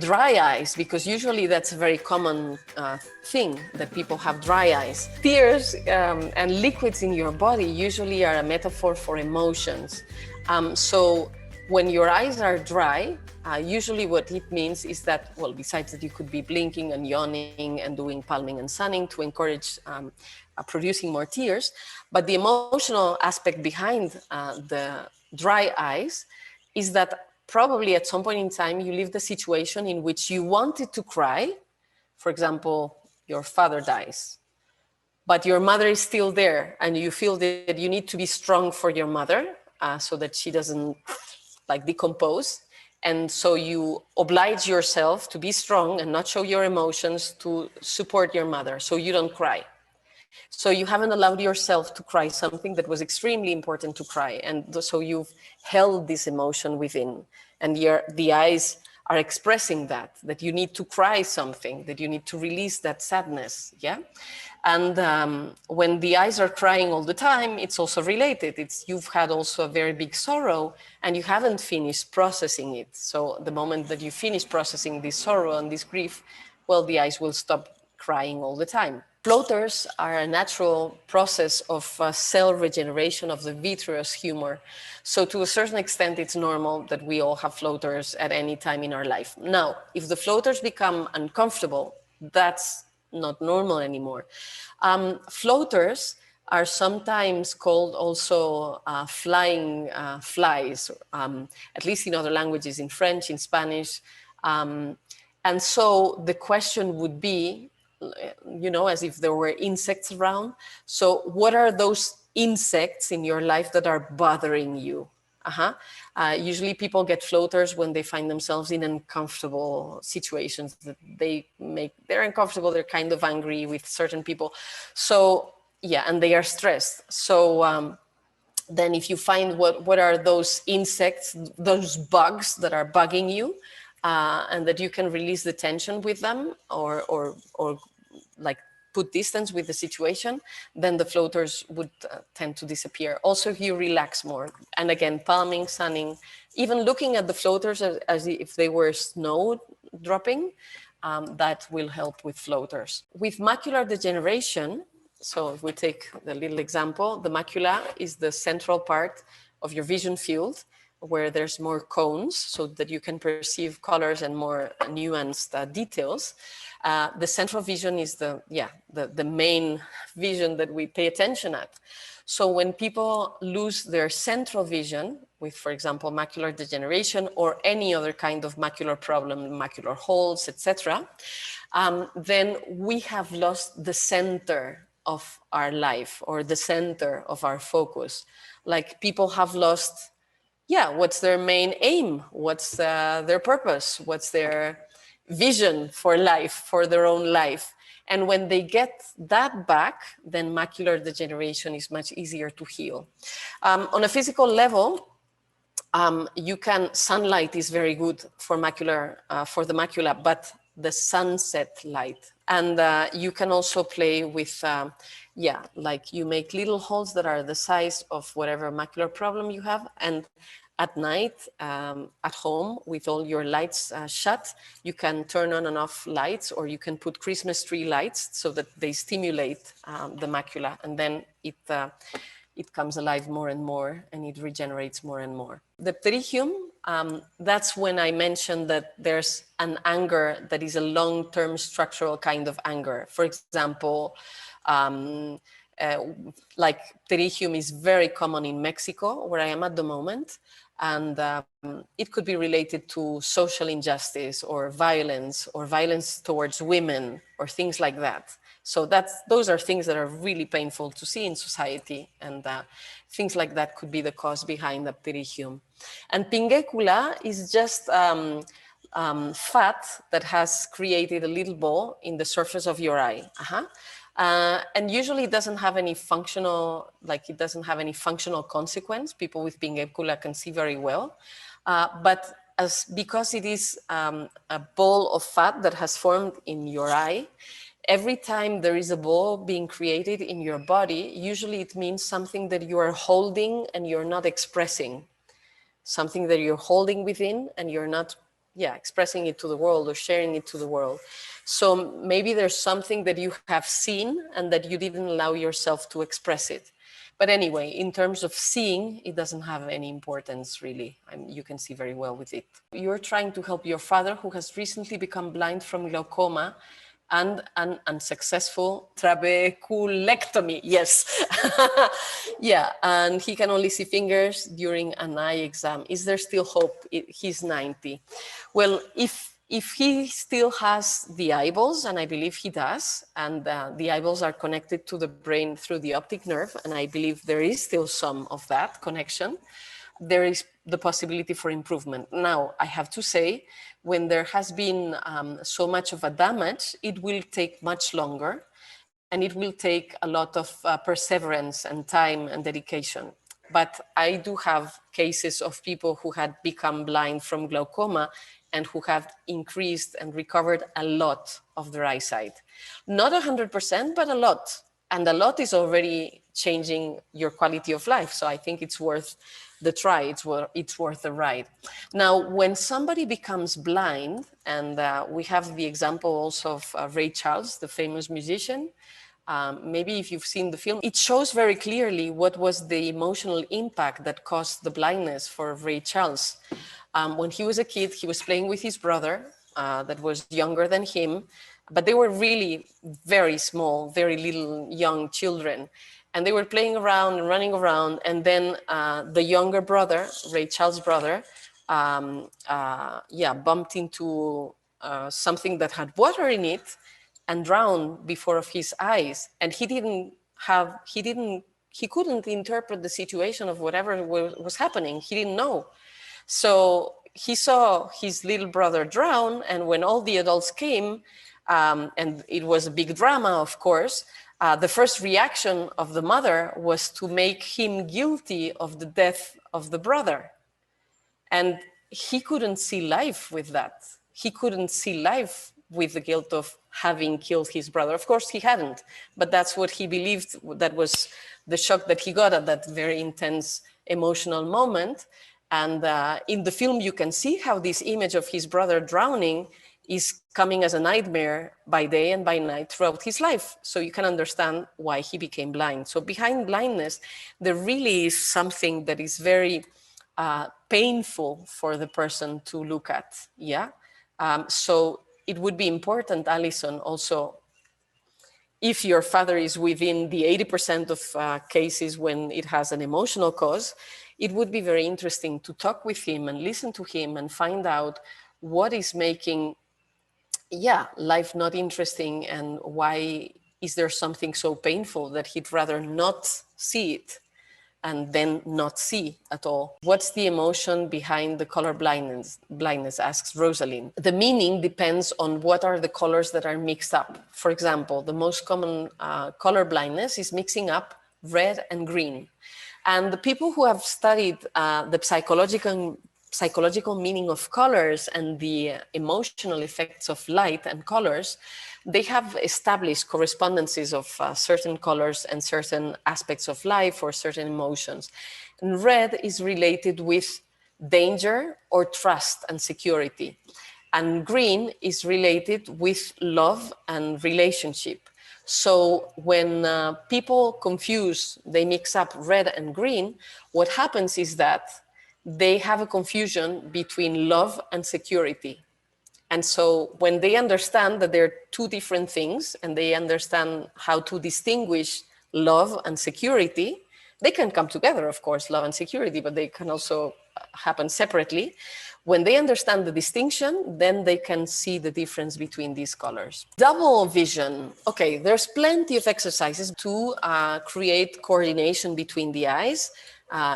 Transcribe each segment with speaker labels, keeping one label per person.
Speaker 1: dry eyes, because usually that's a very common thing that people have dry eyes. Tears and liquids in your body usually are a metaphor for emotions. So when your eyes are dry, usually what it means is that, well, besides that you could be blinking and yawning and doing palming and sunning to encourage producing more tears, but the emotional aspect behind the dry eyes is that probably at some point in time you lived a situation in which you wanted to cry. For example, your father dies, but your mother is still there, and you feel that you need to be strong for your mother so that she doesn't like decompose. And so you oblige yourself to be strong and not show your emotions to support your mother, so you don't cry. So you haven't allowed yourself to cry something that was extremely important to cry. And so you've held this emotion within, and the eyes are expressing that you need to cry something, that you need to release that sadness, yeah? And when the eyes are crying all the time, it's also related. You've had also a very big sorrow and you haven't finished processing it. So the moment that you finish processing this sorrow and this grief, well, the eyes will stop crying all the time. Floaters are a natural process of cell regeneration of the vitreous humor. So to a certain extent, it's normal that we all have floaters at any time in our life. Now, if the floaters become uncomfortable, that's not normal anymore. Floaters are sometimes called also flying flies, at least in other languages, in French, in Spanish. And so the question would be, you know, as if there were insects around. So what are those insects in your life that are bothering you? Usually people get floaters when they find themselves in uncomfortable situations that they're uncomfortable, they're kind of angry with certain people. So, yeah, and they are stressed. So then if you find what are those insects, those bugs that are bugging you, and that you can release the tension with them or like put distance with the situation, then the floaters would tend to disappear. Also, if you relax more, and again, palming, sunning, even looking at the floaters as if they were snow dropping, that will help with floaters. With macular degeneration, so if we take the little example, the macula is the central part of your vision field where there's more cones so that you can perceive colors and more nuanced details. The central vision is the main vision that we pay attention at. So when people lose their central vision with, for example, macular degeneration or any other kind of macular problem, macular holes, etc., then we have lost the center of our life or the center of our focus. Like people have lost, what's their main aim? What's their purpose? What's their vision for life, for their own life? And when they get that back, then macular degeneration is much easier to heal. On a physical level, sunlight is very good for for the macula, but the sunset light. And you can also play with, like you make little holes that are the size of whatever macular problem you have. And at night, at home, with all your lights shut, you can turn on and off lights, or you can put Christmas tree lights so that they stimulate the macula, and then it comes alive more and more, and it regenerates more and more. The pterygium, that's when I mentioned that there's an anger that is a long-term structural kind of anger. For example, like pterygium is very common in Mexico, where I am at the moment. And it could be related to social injustice or violence towards women or things like that. So those are things that are really painful to see in society, and things like that could be the cause behind the pterygium. And pingecula is just fat that has created a little ball in the surface of your eye. And usually it doesn't have any functional consequence. People with pingecula can see very well, but because it is a ball of fat that has formed in your eye, every time there is a ball being created in your body, usually it means something that you are holding and you're not expressing, something that you're holding within and you're not yeah, expressing it to the world or sharing it to the world. So maybe there's something that you have seen and that you didn't allow yourself to express it. But anyway, in terms of seeing, it doesn't have any importance really. You can see very well with it. You're trying to help your father who has recently become blind from glaucoma and an unsuccessful trabeculectomy. Yes. Yeah, and he can only see fingers during an eye exam. Is there still hope? He's 90. Well, if he still has the eyeballs, and I believe he does, and the eyeballs are connected to the brain through the optic nerve, and I believe there is still some of that connection, there is the possibility for improvement. Now, I have to say, when there has been so much of a damage, it will take much longer, and it will take a lot of perseverance and time and dedication. But I do have cases of people who had become blind from glaucoma and who have increased and recovered a lot of their eyesight. Not 100%, but a lot. And a lot is already changing your quality of life. So I think it's worth the try, it's worth the ride. Now, when somebody becomes blind, and we have the example also of Ray Charles, the famous musician, maybe if you've seen the film, it shows very clearly what was the emotional impact that caused the blindness for Ray Charles. When he was a kid, he was playing with his brother that was younger than him, but they were really very small, very little young children. And they were playing around and running around. And then the younger brother, Ray Charles' brother, bumped into something that had water in it and drowned before of his eyes. And he couldn't interpret the situation of whatever was happening. He didn't know. So he saw his little brother drown, and when all the adults came, and it was a big drama, of course, the first reaction of the mother was to make him guilty of the death of the brother. And he couldn't see life with that. He couldn't see life with the guilt of having killed his brother. Of course, he hadn't, but that's what he believed. That was the shock that he got at that very intense emotional moment. And in the film, you can see how this image of his brother drowning is coming as a nightmare by day and by night throughout his life. So you can understand why he became blind. So behind blindness, there really is something that is very painful for the person to look at. Yeah. So it would be important, Alison, also, if your father is within the 80% of cases when it has an emotional cause, it would be very interesting to talk with him and listen to him and find out what is making, life not interesting, and why is there something so painful that he'd rather not see it and then not see at all. What's the emotion behind the color blindness, asks Rosalind. The meaning depends on what are the colors that are mixed up. For example, the most common color blindness is mixing up red and green. And the people who have studied the psychological meaning of colors and the emotional effects of light and colors, they have established correspondences of certain colors and certain aspects of life or certain emotions. And red is related with danger or trust and security. And green is related with love and relationship. So when people confuse, they mix up red and green, what happens is that they have a confusion between love and security. And so when they understand that they're two different things and they understand how to distinguish love and security, they can come together, of course, love and security, but they can also happen separately. When they understand the distinction, then they can see the difference between these colors. Double vision. Okay, there's plenty of exercises to create coordination between the eyes.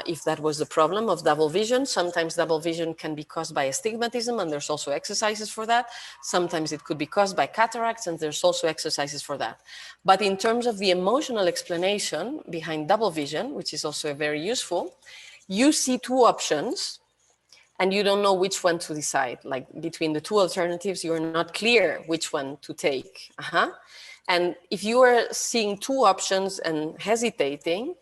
Speaker 1: If that was the problem of double vision. Sometimes double vision can be caused by astigmatism, and there's also exercises for that. Sometimes it could be caused by cataracts, and there's also exercises for that. But in terms of the emotional explanation behind double vision, which is also very useful, you see two options and you don't know which one to decide. Like between the two alternatives, you're not clear which one to take. And if you are seeing two options and hesitating,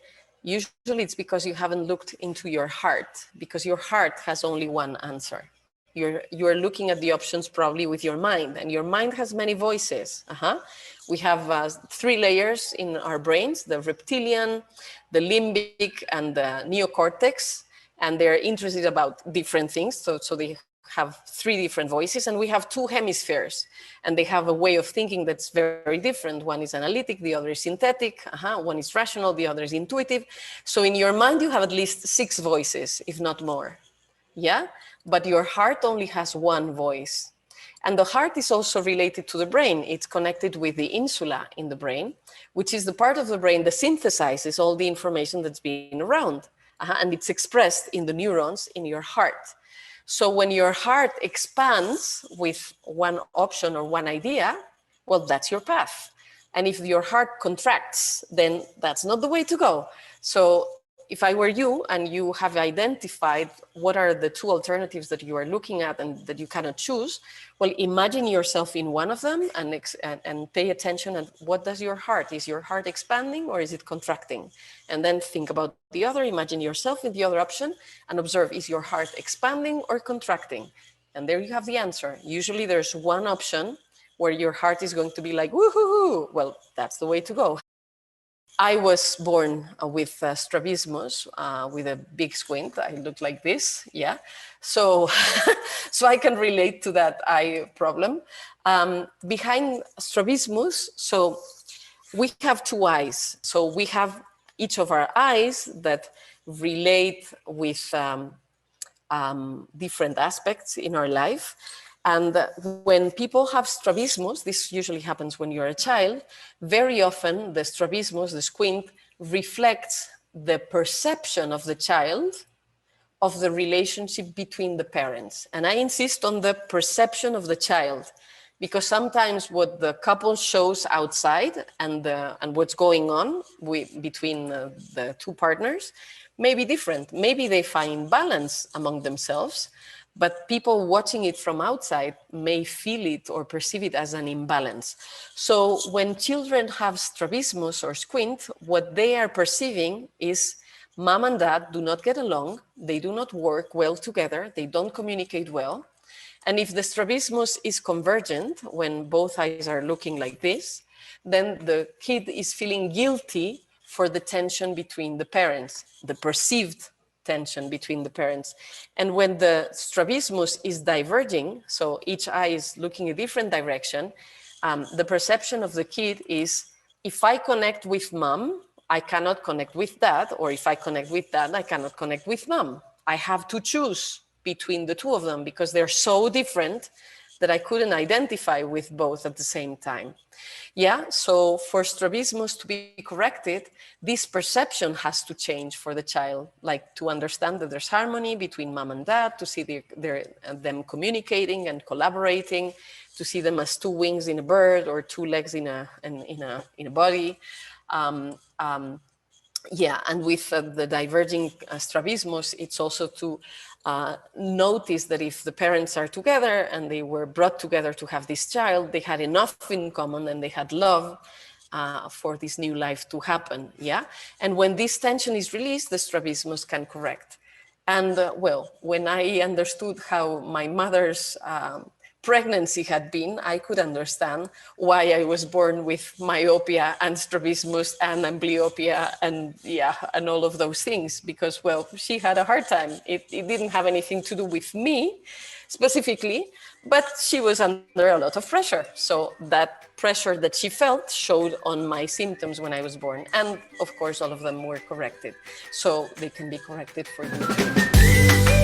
Speaker 1: usually it's because you haven't looked into your heart, because your heart has only one answer. You're looking at the options probably with your mind, and your mind has many voices. We have 3 layers in our brains: the reptilian, the limbic, and the neocortex, and they're interested about different things. So they have 3 different voices, and we have 2 hemispheres, and they have a way of thinking that's very different. One is analytic, the other is synthetic. One is rational, the other is intuitive. So in your mind, you have at least 6 voices, if not more. Yeah, but your heart only has 1 voice. And the heart is also related to the brain. It's connected with the insula in the brain, which is the part of the brain that synthesizes all the information that's been around. And it's expressed in the neurons in your heart. So when your heart expands with one option or one idea, well, that's your path. And if your heart contracts, then that's not the way to go. So if I were you and you have identified what are the 2 alternatives that you are looking at and that you cannot choose, well, imagine yourself in one of them and pay attention at what does your heart, is your heart expanding or is it contracting? And then think about the other, imagine yourself in the other option and observe, is your heart expanding or contracting? And there you have the answer. Usually there's one option where your heart is going to be like, woohoo, well, that's the way to go. I was born with strabismus, with a big squint. I look like this, yeah. So, so I can relate to that eye problem. Behind strabismus, so we have 2 eyes. So we have each of our eyes that relate with different aspects in our life. And when people have strabismus, this usually happens when you're a child, very often the strabismus, the squint, reflects the perception of the child of the relationship between the parents. And I insist on the perception of the child, because sometimes what the couple shows outside and what's going on between the 2 partners may be different. Maybe they find balance among themselves, but people watching it from outside may feel it or perceive it as an imbalance. So when children have strabismus or squint, what they are perceiving is mom and dad do not get along, they do not work well together, they don't communicate well. And if the strabismus is convergent, when both eyes are looking like this, then the kid is feeling guilty for the tension between the parents, the perceived tension between the parents. And when the strabismus is diverging, so each eye is looking a different direction, the perception of the kid is, if I connect with mom, I cannot connect with dad, or if I connect with dad, I cannot connect with mom. I have to choose between the 2 of them because they're so different that I couldn't identify with both at the same time. Yeah, so for strabismus to be corrected, this perception has to change for the child, like to understand that there's harmony between mom and dad, to see them communicating and collaborating, to see them as 2 wings in a bird or 2 legs in a body. Yeah, and with the diverging strabismus, it's also to notice that if the parents are together and they were brought together to have this child, they had enough in common and they had love for this new life to happen, yeah? And when this tension is released, the strabismus can correct. And well, when I understood how my mother's pregnancy had been, I could understand why I was born with myopia and strabismus and amblyopia and yeah, and all of those things, because well, she had a hard time. It didn't have anything to do with me specifically, but she was under a lot of pressure. So that pressure that she felt showed on my symptoms when I was born. And of course, all of them were corrected. So they can be corrected for you.